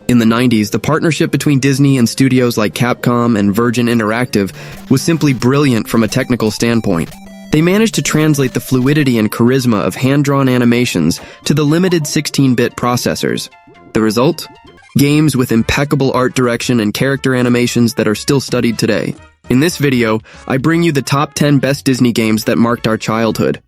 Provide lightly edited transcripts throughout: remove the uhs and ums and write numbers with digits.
In the 90s, the partnership between Disney and studios like Capcom and Virgin Interactive was simply brilliant from a technical standpoint. They managed to translate the fluidity and charisma of hand-drawn animations to the limited 16-bit processors. The result? Games with impeccable art direction and character animations that are still studied today. In this video, I bring you the top 10 best Disney games that marked our childhood.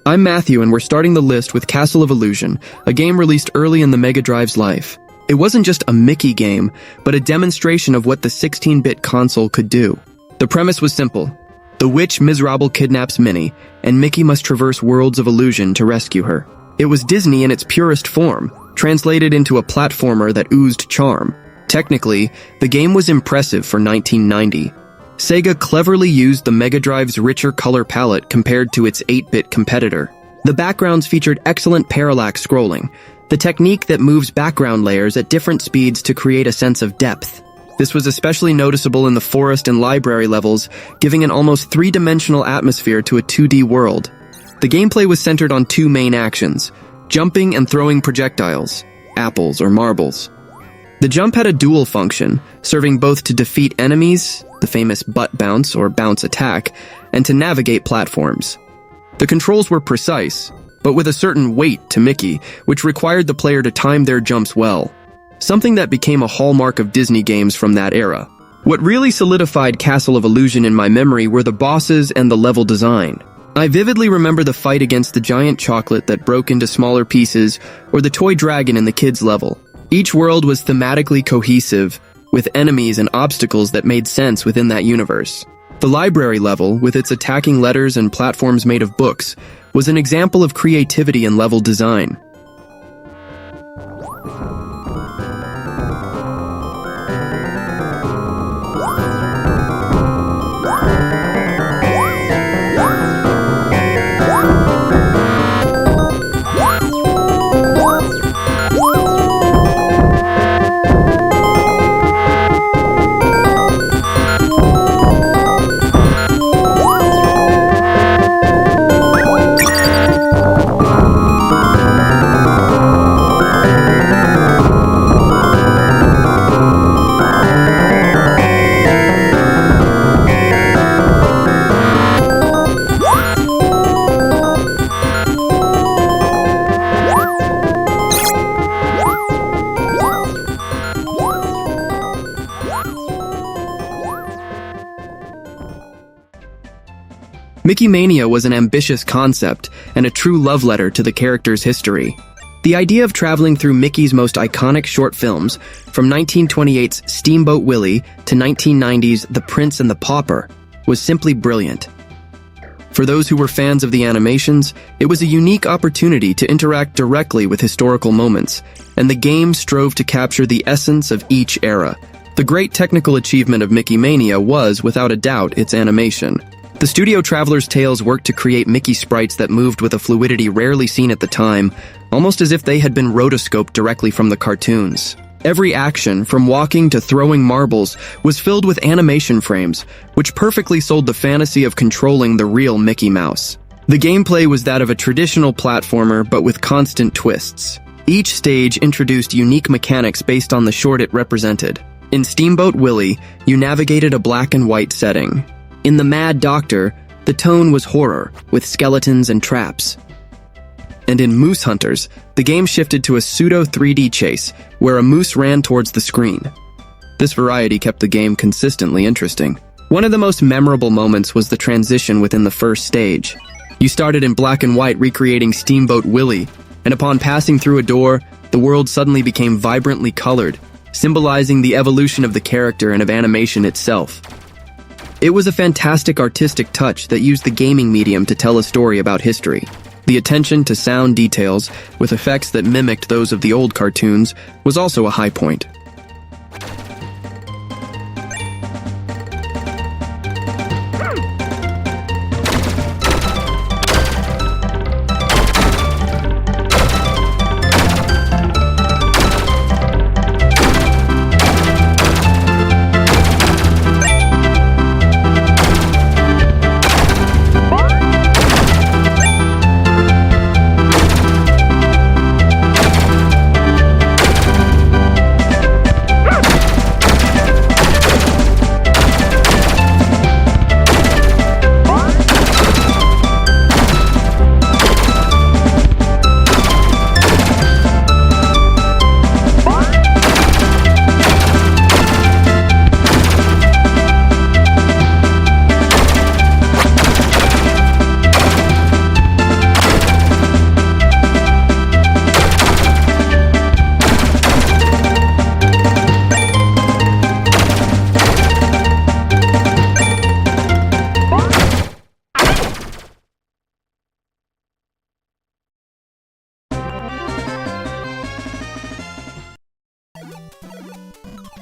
I'm Matthew, and we're starting the list with Castle of Illusion, a game released early in the Mega Drive's life. It wasn't just a Mickey game, but a demonstration of what the 16-bit console could do. The premise was simple. The witch Miserable kidnaps Minnie, and Mickey must traverse worlds of illusion to rescue her. It was Disney in its purest form, translated into a platformer that oozed charm. Technically, the game was impressive for 1990. Sega cleverly used the Mega Drive's richer color palette compared to its 8-bit competitor. The backgrounds featured excellent parallax scrolling, the technique that moves background layers at different speeds to create a sense of depth. This was especially noticeable in the forest and library levels, giving an almost three-dimensional atmosphere to a 2D world. The gameplay was centered on two main actions: jumping and throwing projectiles, apples or marbles. The jump had a dual function, serving both to defeat enemies, the famous butt bounce or bounce attack, and to navigate platforms. The controls were precise, but with a certain weight to Mickey, which required the player to time their jumps well, something that became a hallmark of Disney games from that era. What really solidified Castle of Illusion in my memory were the bosses and the level design. I vividly remember the fight against the giant chocolate that broke into smaller pieces, or the toy dragon in the kids' level. Each world was thematically cohesive, with enemies and obstacles that made sense within that universe. The library level, with its attacking letters and platforms made of books, was an example of creativity and level design. Mickey Mania was an ambitious concept and a true love letter to the character's history. The idea of traveling through Mickey's most iconic short films, from 1928's Steamboat Willie to 1990's The Prince and the Pauper, was simply brilliant. For those who were fans of the animations, it was a unique opportunity to interact directly with historical moments, and the game strove to capture the essence of each era. The great technical achievement of Mickey Mania was, without a doubt, its animation. The studio Traveler's Tales worked to create Mickey sprites that moved with a fluidity rarely seen at the time, almost as if they had been rotoscoped directly from the cartoons. Every action, from walking to throwing marbles, was filled with animation frames, which perfectly sold the fantasy of controlling the real Mickey Mouse. The gameplay was that of a traditional platformer, but with constant twists. Each stage introduced unique mechanics based on the short it represented. In Steamboat Willie, you navigated a black and white setting. In The Mad Doctor, the tone was horror, with skeletons and traps. And in Moose Hunters, the game shifted to a pseudo-3D chase, where a moose ran towards the screen. This variety kept the game consistently interesting. One of the most memorable moments was the transition within the first stage. You started in black and white recreating Steamboat Willie, and upon passing through a door, the world suddenly became vibrantly colored, symbolizing the evolution of the character and of animation itself. It was a fantastic artistic touch that used the gaming medium to tell a story about history. The attention to sound details, with effects that mimicked those of the old cartoons, was also a high point.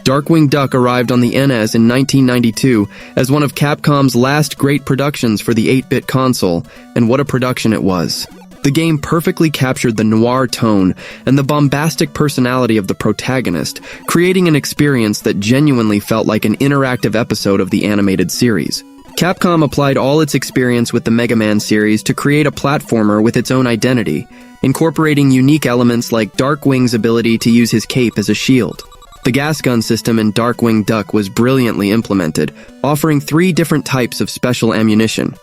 Darkwing Duck arrived on the NES in 1992 as one of Capcom's last great productions for the 8-bit console, and what a production it was. The game perfectly captured the noir tone and the bombastic personality of the protagonist, creating an experience that genuinely felt like an interactive episode of the animated series. Capcom applied all its experience with the Mega Man series to create a platformer with its own identity, incorporating unique elements like Darkwing's ability to use his cape as a shield. The gas gun system in Darkwing Duck was brilliantly implemented, offering 3 different types of special ammunition: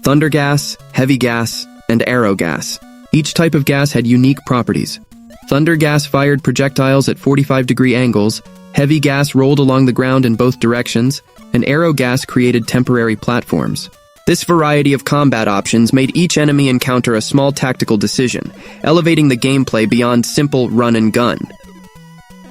thunder gas, heavy gas, and arrow gas. Each type of gas had unique properties. Thunder gas fired projectiles at 45-degree angles, heavy gas rolled along the ground in both directions, and arrow gas created temporary platforms. This variety of combat options made each enemy encounter a small tactical decision, elevating the gameplay beyond simple run and gun.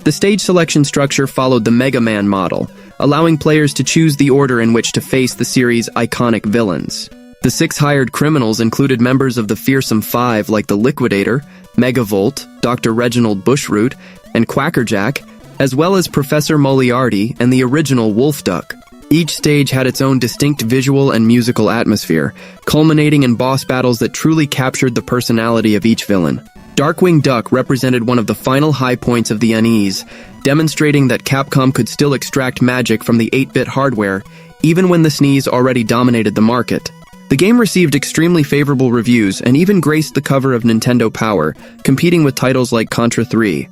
The stage selection structure followed the Mega Man model, allowing players to choose the order in which to face the series' iconic villains. The 6 hired criminals included members of the Fearsome Five like the Liquidator, Megavolt, Dr. Reginald Bushroot, and Quackerjack, as well as Professor Moriarty and the original Wolf Duck. Each stage had its own distinct visual and musical atmosphere, culminating in boss battles that truly captured the personality of each villain. Darkwing Duck represented one of the final high points of the NES, demonstrating that Capcom could still extract magic from the 8-bit hardware, even when the SNES already dominated the market. The game received extremely favorable reviews and even graced the cover of Nintendo Power, competing with titles like Contra 3.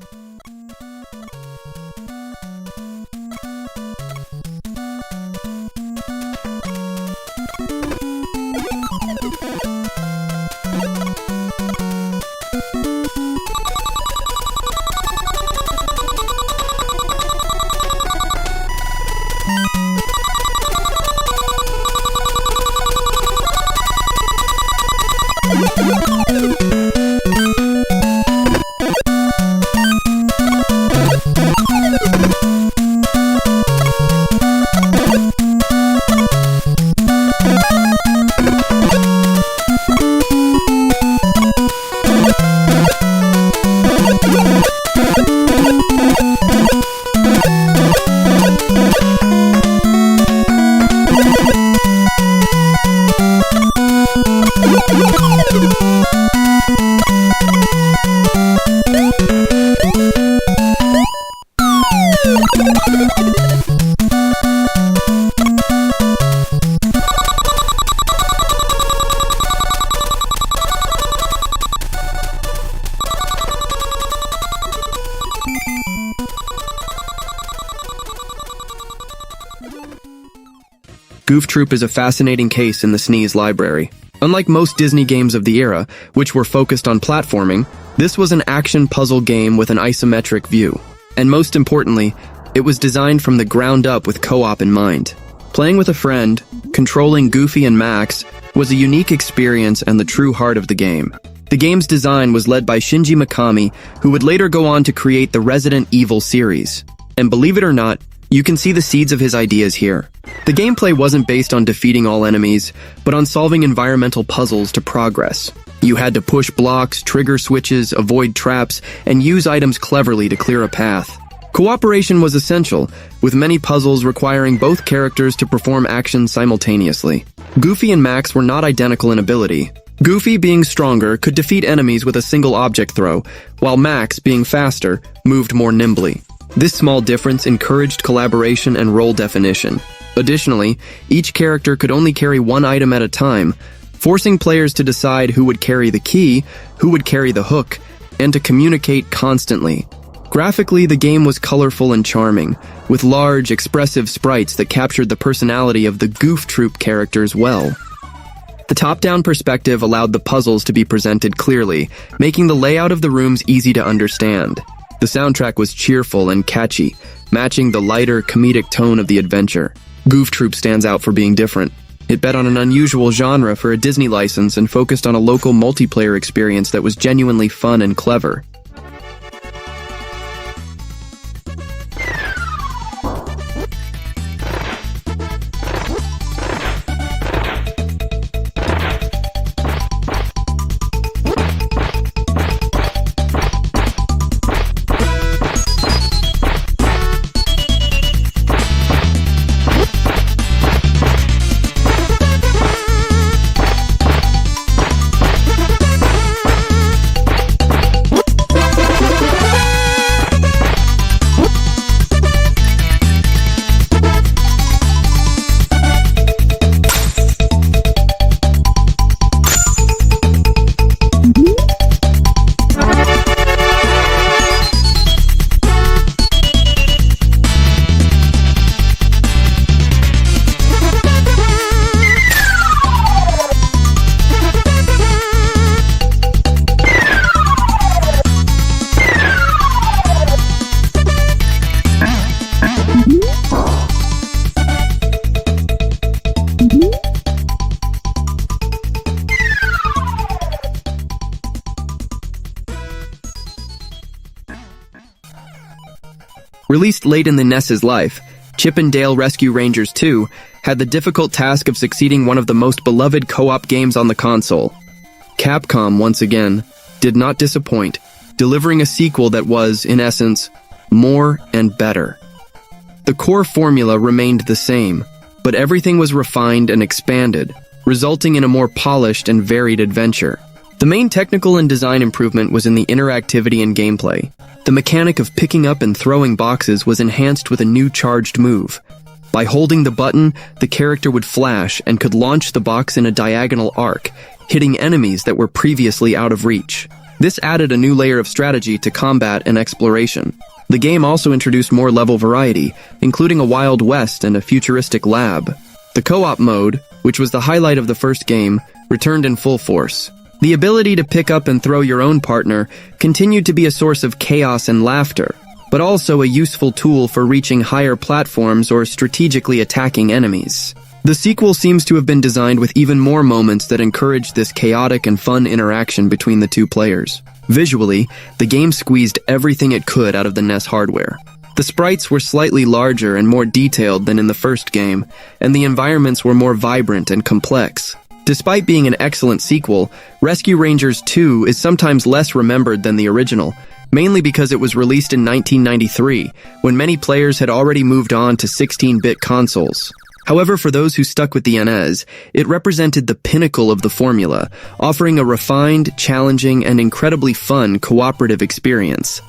Goof Troop is a fascinating case in the SNES library. Unlike most Disney games of the era, which were focused on platforming, this was an action puzzle game with an isometric view. And most importantly, it was designed from the ground up with co-op in mind. Playing with a friend, controlling Goofy and Max, was a unique experience and the true heart of the game. The game's design was led by Shinji Mikami, who would later go on to create the Resident Evil series. And believe it or not, you can see the seeds of his ideas here. The gameplay wasn't based on defeating all enemies, but on solving environmental puzzles to progress. You had to push blocks, trigger switches, avoid traps, and use items cleverly to clear a path. Cooperation was essential, with many puzzles requiring both characters to perform actions simultaneously. Goofy and Max were not identical in ability. Goofy, being stronger, could defeat enemies with a single object throw, while Max, being faster, moved more nimbly. This small difference encouraged collaboration and role definition. Additionally, each character could only carry one item at a time, forcing players to decide who would carry the key, who would carry the hook, and to communicate constantly. Graphically, the game was colorful and charming, with large, expressive sprites that captured the personality of the Goof Troop characters well. The top-down perspective allowed the puzzles to be presented clearly, making the layout of the rooms easy to understand. The soundtrack was cheerful and catchy, matching the lighter, comedic tone of the adventure. Goof Troop stands out for being different. It bet on an unusual genre for a Disney license and focused on a local multiplayer experience that was genuinely fun and clever. Released late in the NES's life, Chip and Dale Rescue Rangers 2 had the difficult task of succeeding one of the most beloved co-op games on the console. Capcom, once again, did not disappoint, delivering a sequel that was, in essence, more and better. The core formula remained the same, but everything was refined and expanded, resulting in a more polished and varied adventure. The main technical and design improvement was in the interactivity and gameplay. The mechanic of picking up and throwing boxes was enhanced with a new charged move. By holding the button, the character would flash and could launch the box in a diagonal arc, hitting enemies that were previously out of reach. This added a new layer of strategy to combat and exploration. The game also introduced more level variety, including a Wild West and a futuristic lab. The co-op mode, which was the highlight of the first game, returned in full force. The ability to pick up and throw your own partner continued to be a source of chaos and laughter, but also a useful tool for reaching higher platforms or strategically attacking enemies. The sequel seems to have been designed with even more moments that encouraged this chaotic and fun interaction between the two players. Visually, the game squeezed everything it could out of the NES hardware. The sprites were slightly larger and more detailed than in the first game, and the environments were more vibrant and complex. Despite being an excellent sequel, Rescue Rangers 2 is sometimes less remembered than the original, mainly because it was released in 1993, when many players had already moved on to 16-bit consoles. However, for those who stuck with the NES, it represented the pinnacle of the formula, offering a refined, challenging, and incredibly fun cooperative experience.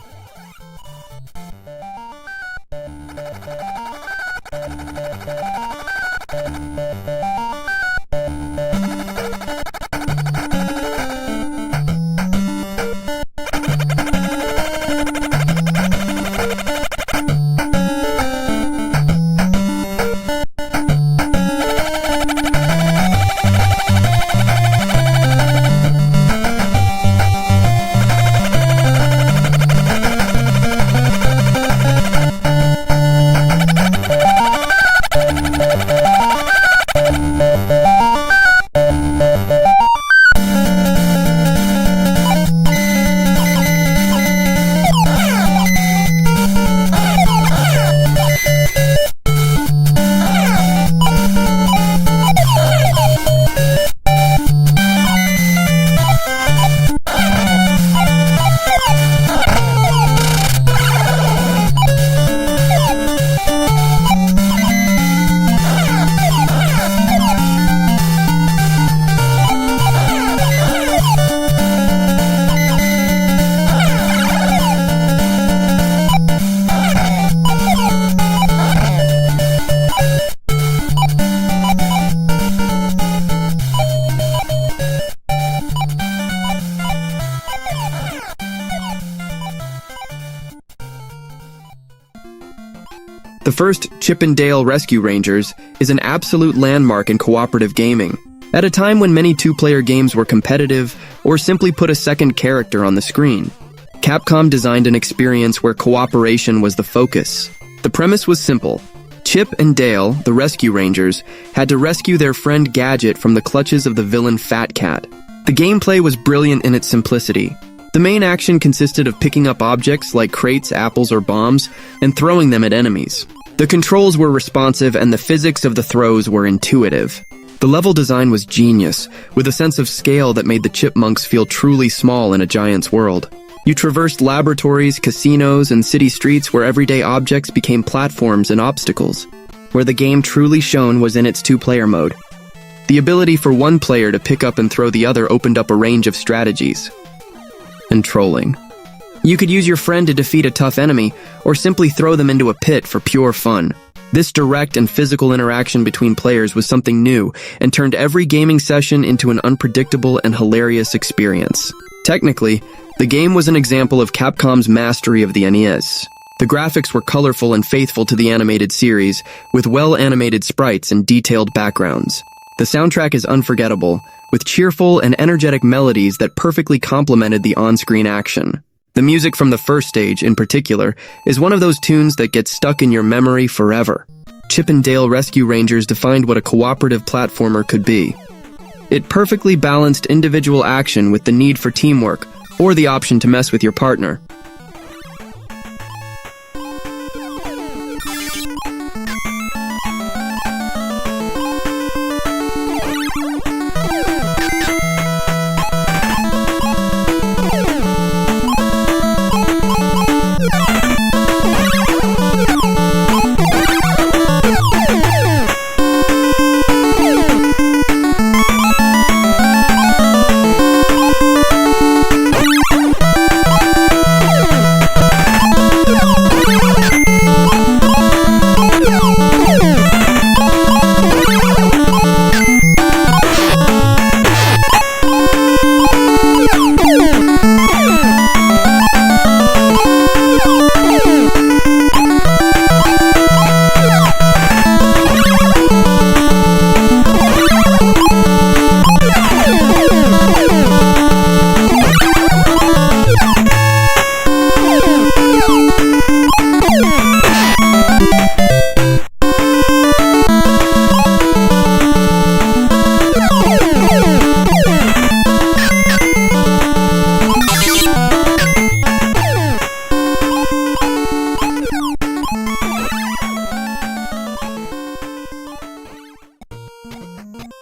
The first Chip and Dale Rescue Rangers is an absolute landmark in cooperative gaming. At a time when many two-player games were competitive or simply put a second character on the screen, Capcom designed an experience where cooperation was the focus. The premise was simple. Chip and Dale, the Rescue Rangers, had to rescue their friend Gadget from the clutches of the villain Fat Cat. The gameplay was brilliant in its simplicity. The main action consisted of picking up objects like crates, apples, or bombs and throwing them at enemies. The controls were responsive and the physics of the throws were intuitive. The level design was genius, with a sense of scale that made the chipmunks feel truly small in a giant's world. You traversed laboratories, casinos, and city streets where everyday objects became platforms and obstacles. Where the game truly shone was in its two-player mode. The ability for one player to pick up and throw the other opened up a range of strategies. And trolling. You could use your friend to defeat a tough enemy, or simply throw them into a pit for pure fun. This direct and physical interaction between players was something new, and turned every gaming session into an unpredictable and hilarious experience. Technically, the game was an example of Capcom's mastery of the NES. The graphics were colorful and faithful to the animated series, with well-animated sprites and detailed backgrounds. The soundtrack is unforgettable, with cheerful and energetic melodies that perfectly complemented the on-screen action. The music from the first stage, in particular, is one of those tunes that gets stuck in your memory forever. Chip and Dale Rescue Rangers defined what a cooperative platformer could be. It perfectly balanced individual action with the need for teamwork, or the option to mess with your partner.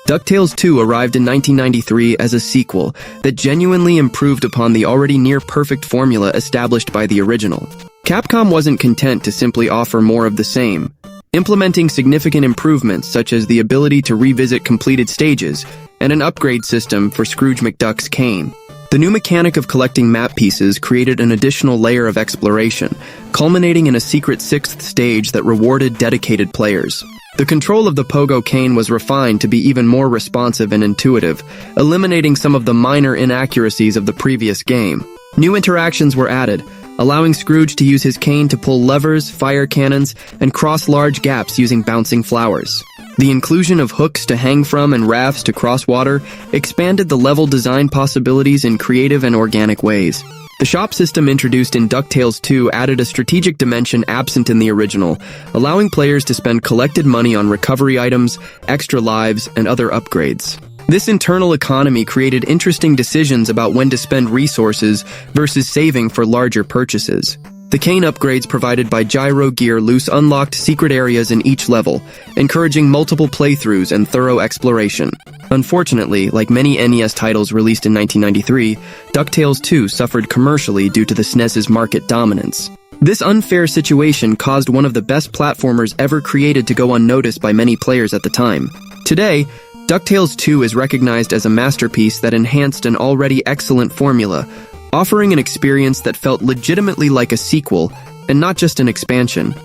DuckTales 2 arrived in 1993 as a sequel that genuinely improved upon the already near-perfect formula established by the original. Capcom wasn't content to simply offer more of the same, implementing significant improvements such as the ability to revisit completed stages and an upgrade system for Scrooge McDuck's cane. The new mechanic of collecting map pieces created an additional layer of exploration, culminating in a secret sixth stage that rewarded dedicated players. The control of the pogo cane was refined to be even more responsive and intuitive, eliminating some of the minor inaccuracies of the previous game. New interactions were added, allowing Scrooge to use his cane to pull levers, fire cannons, and cross large gaps using bouncing flowers. The inclusion of hooks to hang from and rafts to cross water expanded the level design possibilities in creative and organic ways. The shop system introduced in DuckTales 2 added a strategic dimension absent in the original, allowing players to spend collected money on recovery items, extra lives, and other upgrades. This internal economy created interesting decisions about when to spend resources versus saving for larger purchases. The cane upgrades provided by Gyro Gear Loose unlocked secret areas in each level, encouraging multiple playthroughs and thorough exploration. Unfortunately, like many NES titles released in 1993, DuckTales 2 suffered commercially due to the SNES's market dominance. This unfair situation caused one of the best platformers ever created to go unnoticed by many players at the time. Today, DuckTales 2 is recognized as a masterpiece that enhanced an already excellent formula, offering an experience that felt legitimately like a sequel and not just an expansion.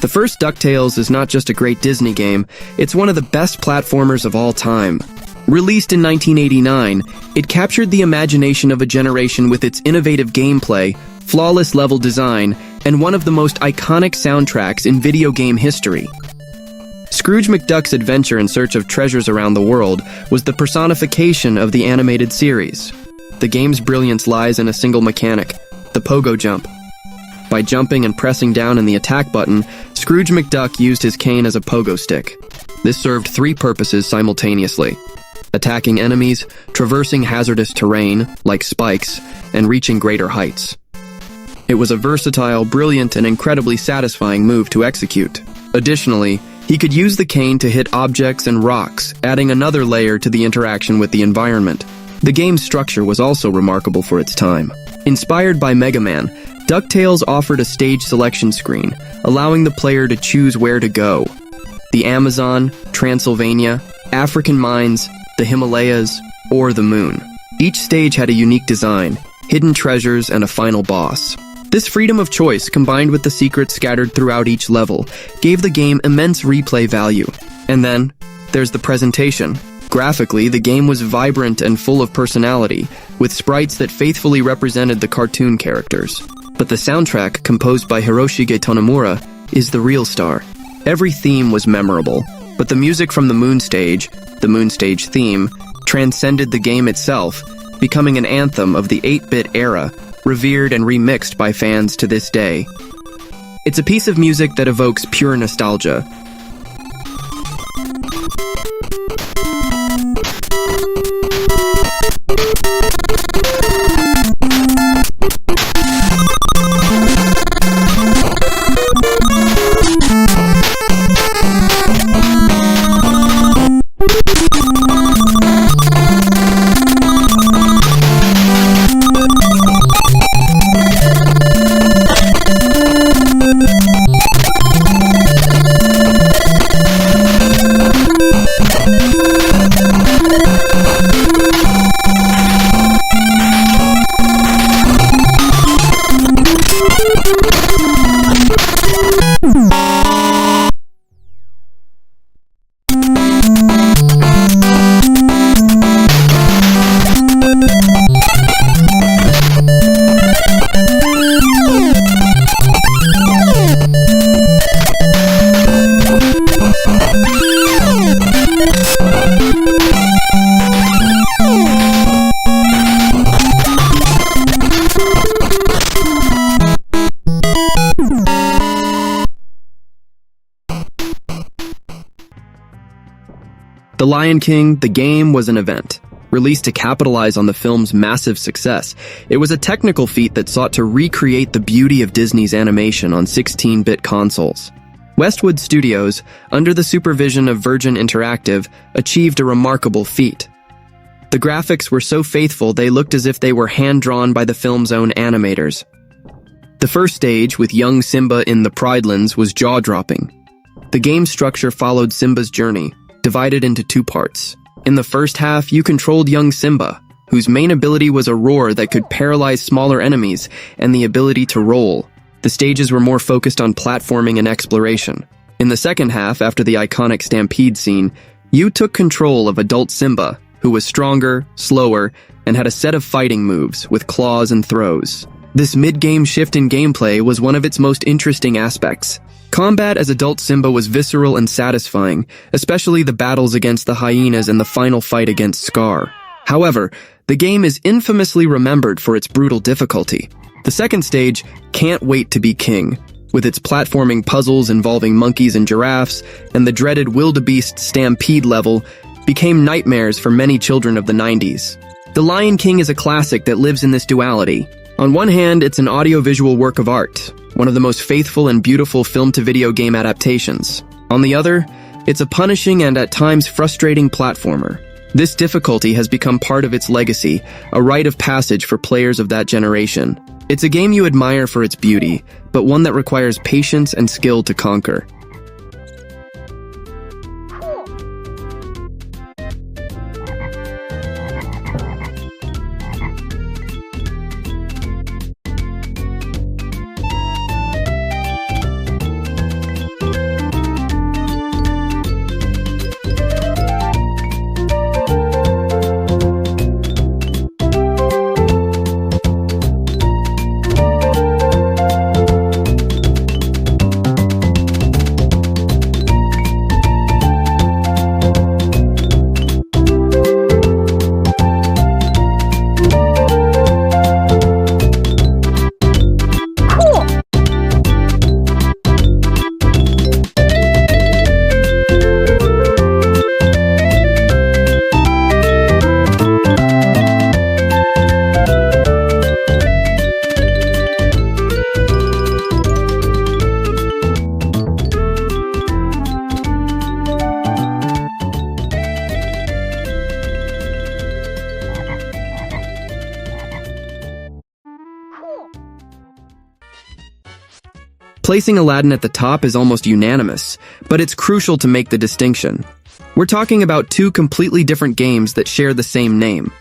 The first DuckTales is not just a great Disney game, it's one of the best platformers of all time. Released in 1989, it captured the imagination of a generation with its innovative gameplay, flawless level design, and one of the most iconic soundtracks in video game history. Scrooge McDuck's adventure in search of treasures around the world was the personification of the animated series. The game's brilliance lies in a single mechanic, the pogo jump. By jumping and pressing down in the attack button, Scrooge McDuck used his cane as a pogo stick. This served three purposes simultaneously: attacking enemies, traversing hazardous terrain, like spikes, and reaching greater heights. It was a versatile, brilliant, and incredibly satisfying move to execute. Additionally, he could use the cane to hit objects and rocks, adding another layer to the interaction with the environment. The game's structure was also remarkable for its time. Inspired by Mega Man, DuckTales offered a stage selection screen, allowing the player to choose where to go. The Amazon, Transylvania, African mines, the Himalayas, or the moon. Each stage had a unique design, hidden treasures, and a final boss. This freedom of choice, combined with the secrets scattered throughout each level, gave the game immense replay value. And then, there's the presentation. Graphically, the game was vibrant and full of personality, with sprites that faithfully represented the cartoon characters. But the soundtrack, composed by Hiroshige Tonomura, is the real star. Every theme was memorable, but the music from the Moon Stage theme, transcended the game itself, becoming an anthem of the 8-bit era, revered and remixed by fans to this day. It's a piece of music that evokes pure nostalgia. The Lion King, the game, was an event. Released to capitalize on the film's massive success, it was a technical feat that sought to recreate the beauty of Disney's animation on 16-bit consoles. Westwood Studios, under the supervision of Virgin Interactive, achieved a remarkable feat. The graphics were so faithful they looked as if they were hand-drawn by the film's own animators. The first stage, with young Simba in the Pridelands, was jaw-dropping. The game structure followed Simba's journey, divided into two parts. In the first half, you controlled young Simba, whose main ability was a roar that could paralyze smaller enemies and the ability to roll. The stages were more focused on platforming and exploration. In the second half, after the iconic Stampede scene, you took control of adult Simba, who was stronger, slower, and had a set of fighting moves with claws and throws. This mid-game shift in gameplay was one of its most interesting aspects. Combat as adult Simba was visceral and satisfying, especially the battles against the hyenas and the final fight against Scar. However, the game is infamously remembered for its brutal difficulty. The second stage, Can't Wait to Be King, with its platforming puzzles involving monkeys and giraffes, and the dreaded wildebeest Stampede level, became nightmares for many children of the 90s. The Lion King is a classic that lives in this duality. On one hand, it's an audiovisual work of art, one of the most faithful and beautiful film-to-video game adaptations. On the other, it's a punishing and at times frustrating platformer. This difficulty has become part of its legacy, a rite of passage for players of that generation. It's a game you admire for its beauty, but one that requires patience and skill to conquer. Placing Aladdin at the top is almost unanimous, but it's crucial to make the distinction. We're talking about two completely different games that share the same name.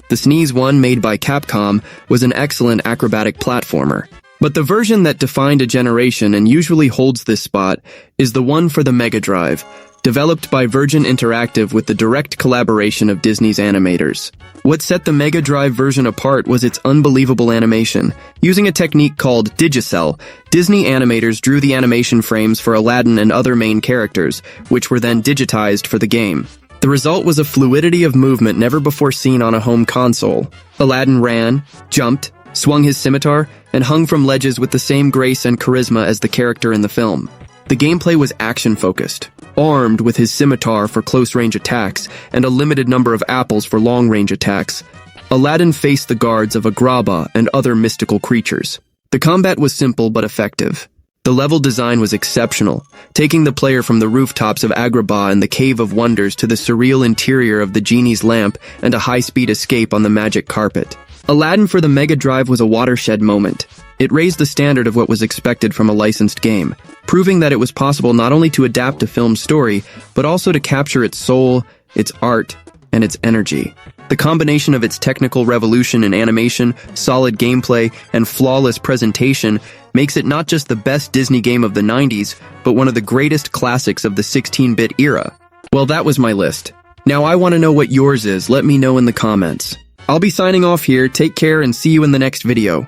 The SNES one, made by Capcom, was an excellent acrobatic platformer. But the version that defined a generation and usually holds this spot is the one for the Mega Drive, developed by Virgin Interactive with the direct collaboration of Disney's animators. What set the Mega Drive version apart was its unbelievable animation. Using a technique called Digicel, Disney animators drew the animation frames for Aladdin and other main characters, which were then digitized for the game. The result was a fluidity of movement never before seen on a home console. Aladdin ran, jumped, swung his scimitar, and hung from ledges with the same grace and charisma as the character in the film. The gameplay was action-focused, armed with his scimitar for close-range attacks and a limited number of apples for long-range attacks. Aladdin faced the guards of Agrabah and other mystical creatures. The combat was simple but effective. The level design was exceptional, taking the player from the rooftops of Agrabah and the Cave of Wonders to the surreal interior of the genie's lamp and a high-speed escape on the magic carpet. Aladdin for the Mega Drive was a watershed moment. It raised the standard of what was expected from a licensed game, proving that it was possible not only to adapt a film's story, but also to capture its soul, its art, and its energy. The combination of its technical revolution in animation, solid gameplay, and flawless presentation makes it not just the best Disney game of the 90s, but one of the greatest classics of the 16-bit era. Well, that was my list. Now I want to know what yours is. Let me know in the comments. I'll be signing off here. Take care and see you in the next video.